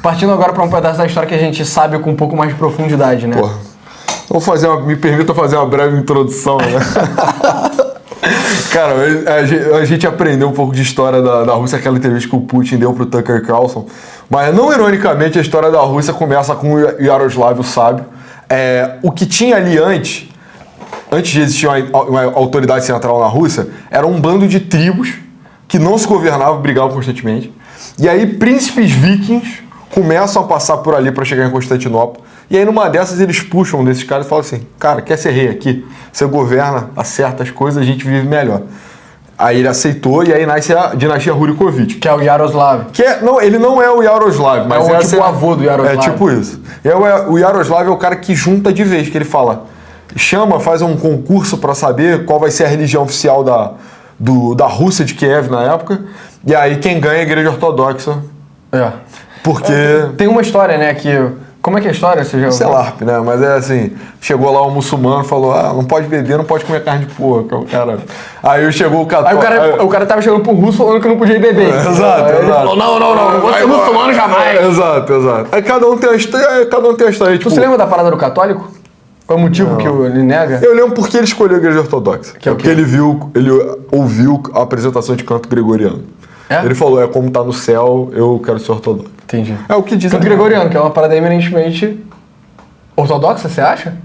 Partindo agora para um pedaço da história que a gente sabe com um pouco mais de profundidade, né? Porra. Me permita fazer uma breve introdução, né? Cara, a gente aprendeu um pouco de história da Rússia, aquela entrevista que o Putin deu pro Tucker Carlson. Mas, não ironicamente, a história da Rússia começa com o Yaroslav o Sábio. O que tinha ali antes de existir uma autoridade central na Rússia, era um bando de tribos que não se governavam, brigavam constantemente. E aí, príncipes vikings começam a passar por ali para chegar em Constantinopla. E aí, numa dessas, eles puxam desses caras e falam assim: cara, quer ser rei aqui? Você governa, acerta as coisas, a gente vive melhor. Aí ele aceitou e aí nasce a dinastia Rurikovich. Que é o Yaroslav. Não, ele não é o Yaroslav, mas é tipo o avô do Yaroslav. É tipo isso. O Yaroslav é o cara que junta de vez, que ele fala, faz um concurso para saber qual vai ser a religião oficial da Rússia de Kiev na época, e aí quem ganha é a Igreja Ortodoxa. Porque... Tem uma história, né, que... Como é que é a história? Você já... LARP, né? Mas é assim, chegou lá um muçulmano e falou, não pode beber, não pode comer carne de porco. Cara... Aí chegou o católico... o cara tava chegando pro russo falando que não podia beber. Exato. Ele falou, não vou ser muçulmano jamais. Exato. Aí cada um tem a história. Tu se lembra da parada do católico? Qual é o motivo que ele nega? Eu lembro porque ele escolheu a Igreja Ortodoxa. Porque ele ouviu a apresentação de canto gregoriano. Ele falou, como tá no céu, eu quero ser ortodoxo. Entendi. É o que diz. Canto gregoriano, que é uma parada eminentemente ortodoxa, você acha?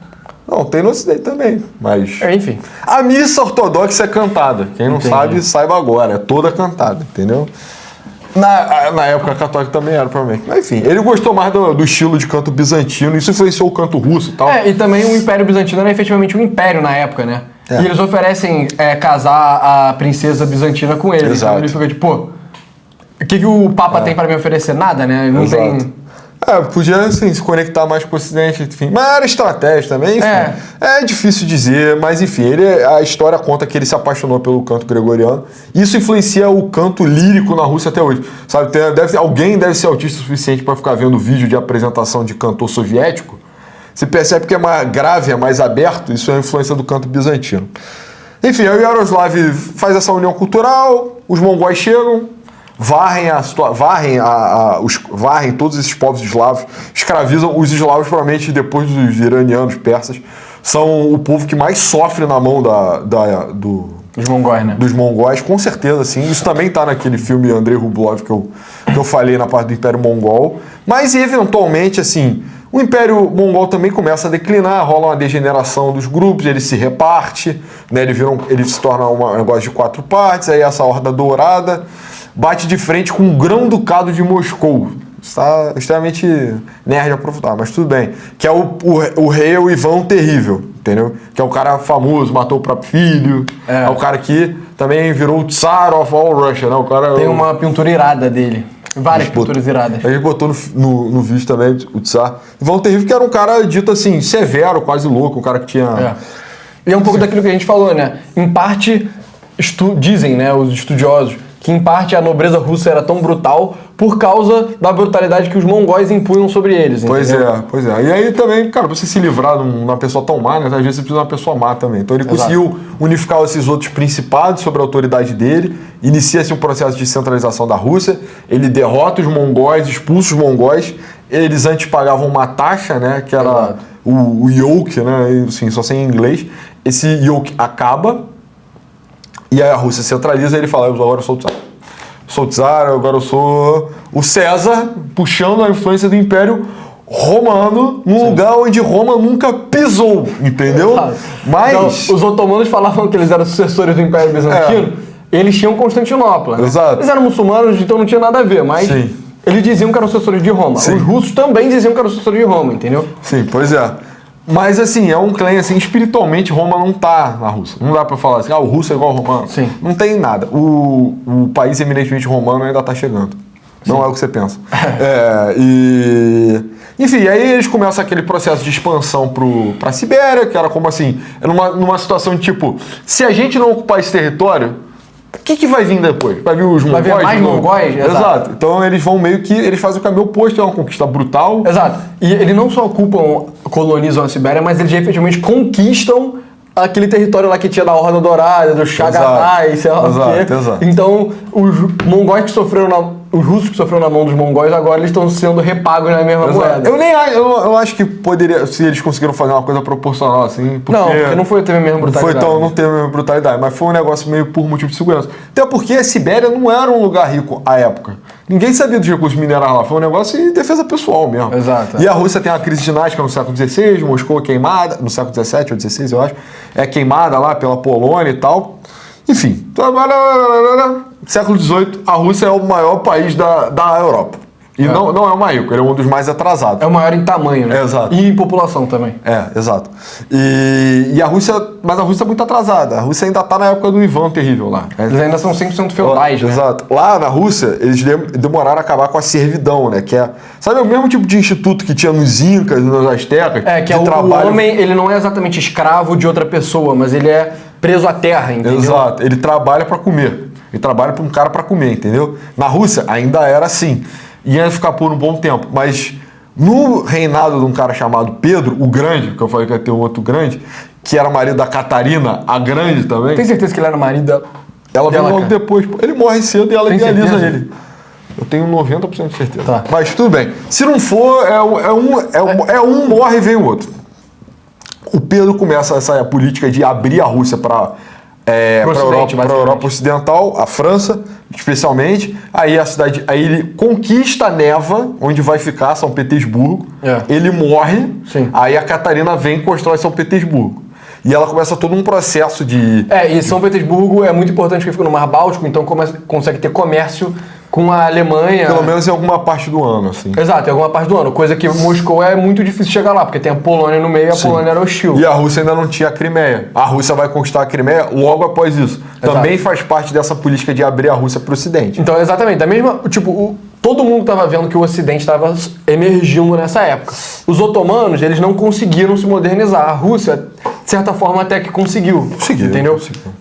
Não, tem no Ocidente também, mas... enfim. A missa ortodoxa é cantada. Quem não sabe, saiba agora. É toda cantada, entendeu? Na época católica também era, provavelmente. Mas enfim, ele gostou mais do estilo de canto bizantino. Isso influenciou o canto russo e tal. E também o Império Bizantino era efetivamente um império na época, né? E eles oferecem casar a princesa bizantina com ele. Exato. Então ele fica tipo, o que o Papa tem para me oferecer? Nada, né? Não tem... Podia assim, se conectar mais com o Ocidente, enfim. Mas era estratégia também, enfim. É difícil dizer, mas enfim, a história conta que ele se apaixonou pelo canto gregoriano. Isso influencia o canto lírico na Rússia até hoje. Sabe, alguém deve ser autista o suficiente para ficar vendo vídeo de apresentação de cantor soviético. Você percebe que é mais grave, é mais aberto, isso é a influência do canto bizantino. Enfim, aí o Yaroslav faz essa união cultural, os mongóis chegam, varrem todos esses povos eslavos, escravizam os eslavos, provavelmente depois dos iranianos, persas, são o povo que mais sofre na mão dos mongóis, né? Dos mongóis, com certeza, sim. Isso também tá naquele filme Andrei Rublev que eu falei na parte do Império Mongol. Mas, eventualmente, assim, o Império Mongol também começa a declinar, rola uma degeneração dos grupos, ele se reparte, né? Ele se torna um negócio de 4 partes, aí essa Horda Dourada bate de frente com o Grão-Ducado de Moscou. Está extremamente nerd de aprofundar, mas tudo bem. Que é o rei, o Ivan o Terrível, entendeu? Que é o cara famoso, matou o próprio filho. É o cara que também virou o Tsar of all Russia, né? O cara, tem uma pintura irada dele. Várias pinturas iradas. A gente botou no vídeo também o Tsar. Ivan o Terrível, que era um cara dito assim, severo, quase louco, um cara que tinha... E é um pouco daquilo que a gente falou, né? Em parte, dizem, né, os estudiosos, que em parte a nobreza russa era tão brutal por causa da brutalidade que os mongóis impunham sobre eles. Pois é. E aí também, cara, pra você se livrar de uma pessoa tão má, né, às vezes você precisa de uma pessoa má também. Então ele conseguiu unificar esses outros principados sobre a autoridade dele, inicia-se um processo de centralização da Rússia, ele derrota os mongóis, expulsa os mongóis, eles antes pagavam uma taxa, né, que era o yoke, né, assim, só sem inglês. Esse yoke acaba, e aí a Rússia centraliza e ele fala, agora eu sou o Tsar. Sou o Tsar, agora eu sou o César, puxando a influência do Império Romano num lugar onde Roma nunca pisou, entendeu? Mas... Então, os otomanos falavam que eles eram sucessores do Império Bizantino, eles tinham Constantinopla. Né? Exato. Eles eram muçulmanos, então não tinha nada a ver, mas eles diziam que eram sucessores de Roma. Sim. Os russos também diziam que eram sucessores de Roma, entendeu? Sim, pois é. Mas assim, é um claim, assim, espiritualmente Roma não tá na Rússia. Não dá pra falar assim, o russo é igual ao romano. Sim. Não tem nada. O país eminentemente romano ainda tá chegando. Não é o que você pensa. Enfim, aí eles começam aquele processo de expansão pra Sibéria, que era como assim, numa situação de tipo, se a gente não ocupar esse território, o que vai vir depois? Vai vir os mongóis? Vai vir mais mongóis? Exato. Então eles vão meio que... Eles fazem o caminho oposto, é uma conquista brutal. Exato. E eles não só colonizam a Sibéria, mas eles efetivamente conquistam aquele território lá que tinha da Horda Dourada, do Chagatai, sei lá o quê. Exato. Então, os mongóis que sofreram os russos que sofreram na mão dos mongóis, agora eles estão sendo repagos na mesma moeda. Eu acho que poderia, se eles conseguiram fazer uma coisa proporcional assim, porque não teve a mesma brutalidade. Não teve a mesma brutalidade, mas foi um negócio meio por motivo de segurança. Até porque a Sibéria não era um lugar rico à época. Ninguém sabia dos recursos minerais lá, foi um negócio de defesa pessoal mesmo. Exato. E a Rússia tem uma crise dinástica no século XVI, Moscou é queimada, no século XVII ou XVI, eu acho, é queimada lá pela Polônia e tal. Enfim, século XVIII, a Rússia é o maior país da Europa. E não é o mais rico, ele é um dos mais atrasados. É o maior em tamanho, né? Exato. E em população também. Exato. E a Rússia, mas a Rússia é muito atrasada. A Rússia ainda está na época do Ivan Terrível lá. Eles ainda são 100% feudais, né? Exato. Lá na Rússia, eles demoraram a acabar com a servidão, né? Que é, sabe, o mesmo tipo de instituto que tinha nos Incas, nos Astecas? Que é o homem, ele não é exatamente escravo de outra pessoa, mas ele é preso à terra, entendeu? Exato. Ele trabalha para comer. Ele trabalha para um cara para comer, entendeu? Na Rússia ainda era assim. Ia ficar por um bom tempo, mas no reinado de um cara chamado Pedro, o Grande, que eu falei que ia ter um outro grande, que era marido da Catarina, a Grande também. Tem certeza que ele era marido dela? Ela veio logo depois. Ele morre cedo e ela idealiza ele. Eu tenho 90% de certeza. Tá. Mas tudo bem. Se não for, um morre e vem o outro. O Pedro começa essa política de abrir a Rússia para a Europa Ocidental, a França, especialmente. Aí ele conquista Neva, onde vai ficar São Petersburgo. Ele morre. Sim. Aí a Catarina vem e constrói São Petersburgo. E ela começa todo um processo de... E São Petersburgo é muito importante porque fica no Mar Báltico, então consegue ter comércio com a Alemanha. Pelo menos em alguma parte do ano, assim. Exato, em alguma parte do ano. Coisa que Moscou é muito difícil chegar lá, porque tem a Polônia no meio e a Polônia era hostil. E a Rússia ainda não tinha a Crimeia. A Rússia vai conquistar a Crimeia logo após isso. Exato. Também faz parte dessa política de abrir a Rússia para o Ocidente. Então, exatamente. Da mesma, todo mundo estava vendo que o Ocidente estava emergindo nessa época. Os otomanos, eles não conseguiram se modernizar. A Rússia, de certa forma, até que conseguiu. Entendeu? Conseguiu.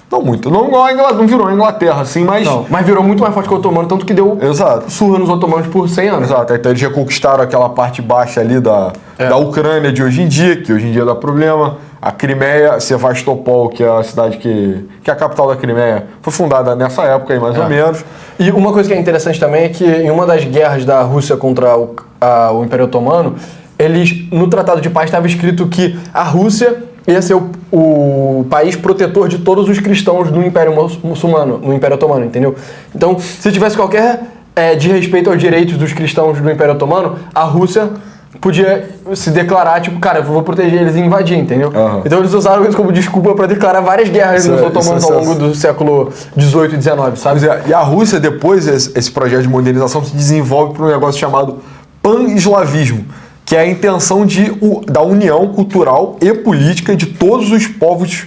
Não muito. Não virou a Inglaterra, assim, mas... Não, mas virou muito mais forte que o otomano, tanto que deu surra nos otomanos por 100 anos. Exato. Então eles já conquistaram aquela parte baixa ali da Ucrânia de hoje em dia, que hoje em dia dá problema. A Crimeia, Sevastopol, que é a cidade que é a capital da Crimeia, foi fundada nessa época aí, mais ou menos. E uma coisa que é interessante também é que em uma das guerras da Rússia contra o Império Otomano, no Tratado de Paz estava escrito que a Rússia ia ser o país protetor de todos os cristãos no Império Muçulmano, no Império Otomano, entendeu? Então, se tivesse qualquer desrespeito aos direitos dos cristãos do Império Otomano, a Rússia podia se declarar, tipo, cara, eu vou proteger eles e invadir, entendeu? Então eles usaram isso como desculpa para declarar várias guerras nos otomanos ao longo do século XVIII e XIX, sabe? E a Rússia, depois, esse projeto de modernização se desenvolve para um negócio chamado pan-eslavismo, que é a intenção da união cultural e política de todos os povos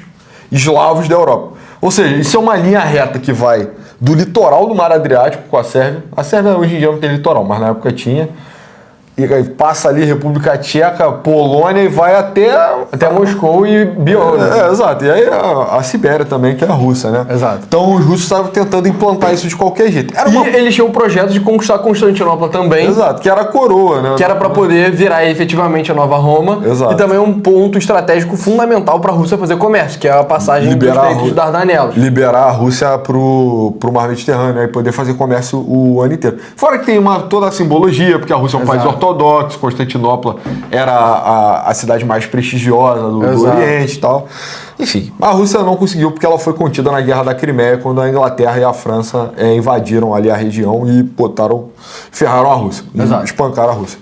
eslavos da Europa. Ou seja, isso é uma linha reta que vai do litoral do Mar Adriático com a Sérvia. A Sérvia hoje em dia não tem litoral, mas na época tinha. E aí passa ali República Tcheca, Polônia e vai até Moscou e Bielorrússia. Exato. E aí a Sibéria também, que é a Rússia, né? Exato. Então os russos estavam tentando implantar isso de qualquer jeito. Eles tinham o projeto de conquistar Constantinopla também. Exato, que era a coroa, né? Que era para poder virar efetivamente a nova Roma. Exato. E também um ponto estratégico fundamental para a Rússia fazer comércio, que é a passagem dos Estreitos Dardanelos. Liberar a Rússia pro Mar Mediterrâneo e poder fazer comércio o ano inteiro. Fora que tem toda a simbologia, porque a Rússia é um país ortodoxo, Constantinopla era a cidade mais prestigiosa do Oriente e tal. Enfim, a Rússia não conseguiu porque ela foi contida na Guerra da Crimeia, quando a Inglaterra e a França invadiram ali a região e ferraram a Rússia. Espancaram a Rússia.